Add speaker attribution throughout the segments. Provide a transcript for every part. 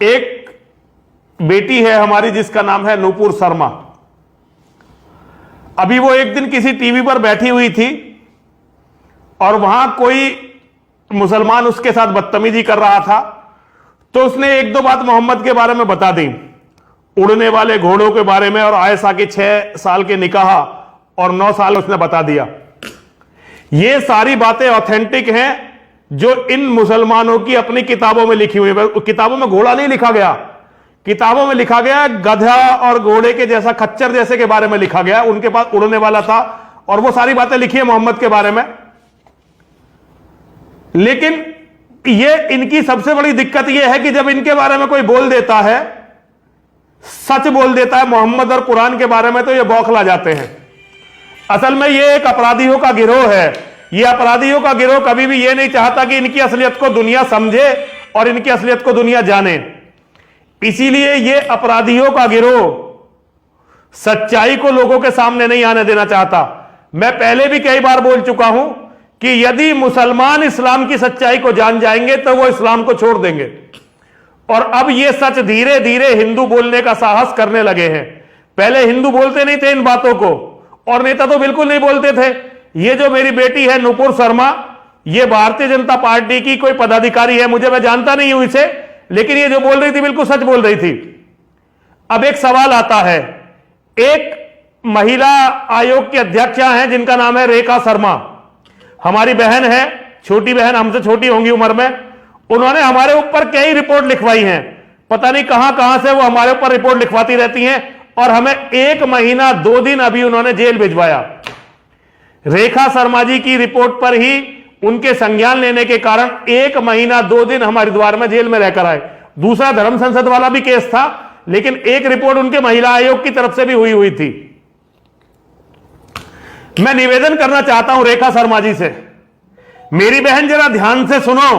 Speaker 1: एक बेटी है हमारी जिसका नाम है नूपुर शर्मा। अभी वो एक दिन किसी टीवी पर बैठी हुई थी और वहां कोई मुसलमान उसके साथ बदतमीजी कर रहा था, तो उसने एक दो बात मोहम्मद के बारे में बता दी, उड़ने वाले घोड़ों के बारे में, और आयशा के 6 साल के निकाह और 9 साल उसने बता दिया। ये सारी बातें ऑथेंटिक हैं जो इन मुसलमानों की अपनी किताबों में लिखी हुई है। किताबों में घोड़ा नहीं लिखा गया, किताबों में लिखा गया गधा और घोड़े के जैसा, खच्चर जैसे के बारे में लिखा गया। उनके पास उड़ने वाला था और वो सारी बातें लिखी है मोहम्मद के बारे में। लेकिन ये इनकी सबसे बड़ी दिक्कत ये है कि जब इनके बारे में कोई बोल देता है, सच बोल देता है मोहम्मद और कुरान के बारे में, तो ये बौखला जाते हैं। असल में ये एक अपराधियों का गिरोह है। ये अपराधियों का गिरोह कभी भी ये नहीं चाहता कि इनकी असलियत को दुनिया समझे और इनकी असलियत को दुनिया जाने। इसीलिए ये अपराधियों का गिरोह सच्चाई को लोगों के सामने नहीं आने देना चाहता। मैं पहले भी कई बार बोल चुका हूं कि यदि मुसलमान इस्लाम की सच्चाई को जान जाएंगे तो वो इस्लाम को छोड़ देंगे। और अब ये सच धीरे धीरे हिंदू बोलने का साहस करने लगे हैं। पहले हिंदू बोलते नहीं थे इन बातों को, और नेता तो बिल्कुल नहीं बोलते थे। ये जो मेरी बेटी है नूपुर शर्मा, ये भारतीय जनता पार्टी की कोई पदाधिकारी है, मैं जानता नहीं हूं इसे, लेकिन ये जो बोल रही थी बिल्कुल सच बोल रही थी। अब एक सवाल आता है, एक महिला आयोग की अध्यक्षा हैं जिनका नाम है रेखा शर्मा, हमारी बहन है, छोटी बहन, हमसे छोटी होंगी उम्र में। उन्होंने हमारे ऊपर कई रिपोर्ट लिखवाई हैं, पता नहीं कहां कहां से वो हमारे ऊपर रिपोर्ट लिखवाती रहती हैं, और हमें 1 महीना 2 दिन अभी उन्होंने जेल भिजवाया। रेखा शर्मा जी की रिपोर्ट पर ही उनके संज्ञान लेने के कारण 1 महीना 2 दिन हम हरिद्वार में जेल में रहकर आए। दूसरा धर्म संसद वाला भी केस था, लेकिन एक रिपोर्ट उनके महिला आयोग की तरफ से भी हुई थी। मैं निवेदन करना चाहता हूं रेखा शर्मा जी से, मेरी बहन जरा ध्यान से सुनो,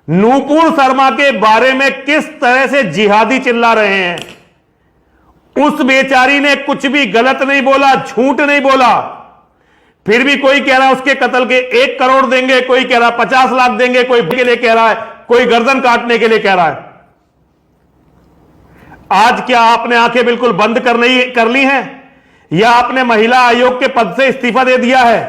Speaker 1: नूपुर शर्मा के बारे में किस तरह से जिहादी चिल्ला रहे हैं। उस बेचारी ने कुछ भी गलत नहीं बोला, झूठ नहीं बोला, फिर भी कोई कह रहा है उसके कत्ल के 1 करोड़ देंगे, कोई कह रहा 50 लाख देंगे, कोई के लिए कह रहा है, कोई गर्दन काटने के लिए कह रहा है। आज क्या आपने आंखें बिल्कुल बंद कर ली हैं, या आपने महिला आयोग के पद से इस्तीफा दे दिया है,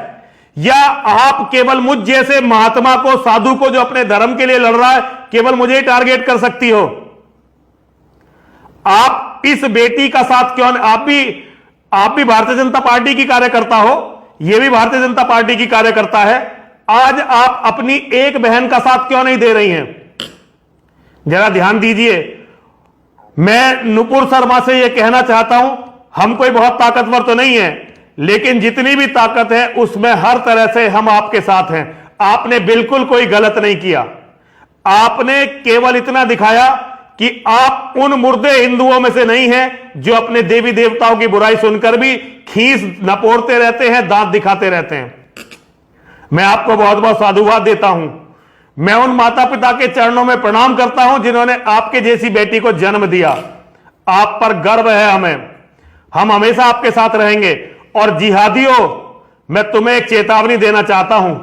Speaker 1: या आप केवल मुझ जैसे महात्मा को, साधु को जो अपने धर्म के लिए लड़ रहा है, केवल मुझे ही टारगेट कर सकती हो। आप इस बेटी का साथ क्यों, आप भी भारतीय जनता पार्टी की कार्यकर्ता हो, यह भी भारतीय जनता पार्टी की कार्यकर्ता है, आज आप अपनी एक बहन का साथ क्यों नहीं दे रही हैं? जरा ध्यान दीजिए। मैं नूपुर शर्मा से यह कहना चाहता हूं, हम कोई बहुत ताकतवर तो नहीं है, लेकिन जितनी भी ताकत है उसमें हर तरह से हम आपके साथ हैं। आपने बिल्कुल कोई गलत नहीं किया, आपने केवल इतना दिखाया कि आप उन मुर्दे हिंदुओं में से नहीं हैं जो अपने देवी देवताओं की बुराई सुनकर भी खीस नपोड़ते रहते हैं, दांत दिखाते रहते हैं। मैं आपको बहुत बहुत साधुवाद देता हूं। मैं उन माता पिता के चरणों में प्रणाम करता हूं जिन्होंने आपके जैसी बेटी को जन्म दिया। आप पर गर्व है हमें, हम हमेशा आपके साथ रहेंगे। और जिहादियों, मैं तुम्हें एक चेतावनी देना चाहता हूं,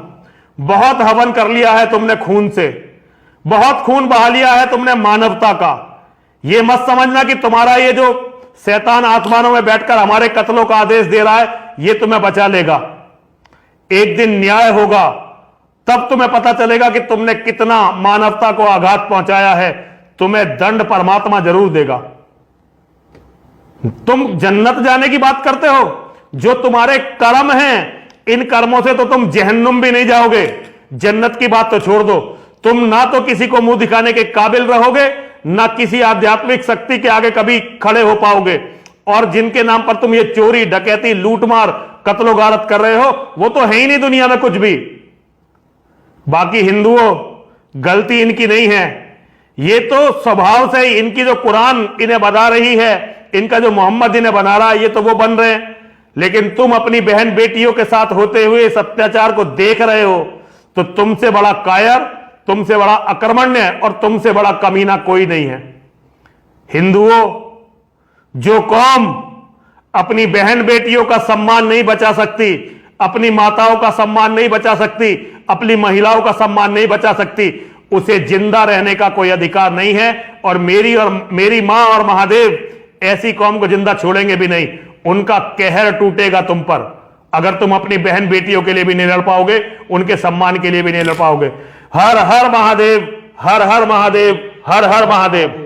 Speaker 1: बहुत हवन कर लिया है तुमने खून से, बहुत खून बहा लिया है तुमने मानवता का। यह मत समझना कि तुम्हारा ये जो शैतान आसमानों में बैठकर हमारे कत्लों का आदेश दे रहा है, यह तुम्हें बचा लेगा। एक दिन न्याय होगा, तब तुम्हें पता चलेगा कि तुमने कितना मानवता को आघात पहुंचाया है। तुम्हें दंड परमात्मा जरूर देगा। तुम जन्नत जाने की बात करते हो, जो तुम्हारे कर्म हैं, इन कर्मों से तो तुम जहन्नुम भी नहीं जाओगे। जन्नत की बात तो छोड़ दो, तुम ना तो किसी को मुंह दिखाने के काबिल रहोगे, ना किसी आध्यात्मिक शक्ति के आगे कभी खड़े हो पाओगे। और जिनके नाम पर तुम ये चोरी, डकैती, लूटमार, कत्लो गारत कर रहे हो, वो तो है ही नहीं दुनिया में कुछ भी। बाकी हिंदुओं, गलती इनकी नहीं है, ये तो स्वभाव से ही इनकी जो कुरान इन्हें बता रही है, इनका जो मोहम्मद इन्हें बना रहा है, ये तो वो बन रहे हैं। लेकिन तुम अपनी बहन बेटियों के साथ होते हुए इस अत्याचार को देख रहे हो, तो तुमसे बड़ा कायर, तुमसे बड़ा अकर्मण्य और तुमसे बड़ा कमीना कोई नहीं है। हिंदुओं, जो कौम अपनी बहन बेटियों का सम्मान नहीं बचा सकती, अपनी माताओं का सम्मान नहीं बचा सकती, अपनी महिलाओं का सम्मान नहीं बचा सकती, उसे जिंदा रहने का कोई अधिकार नहीं है। और मेरी मां और महादेव ऐसी कौम को जिंदा छोड़ेंगे भी नहीं। उनका कहर टूटेगा तुम पर, अगर तुम अपनी बहन बेटियों के लिए भी नहीं लड़ पाओगे, उनके सम्मान के लिए भी नहीं लड़ पाओगे। हर हर महादेव, हर हर महादेव, हर हर महादेव।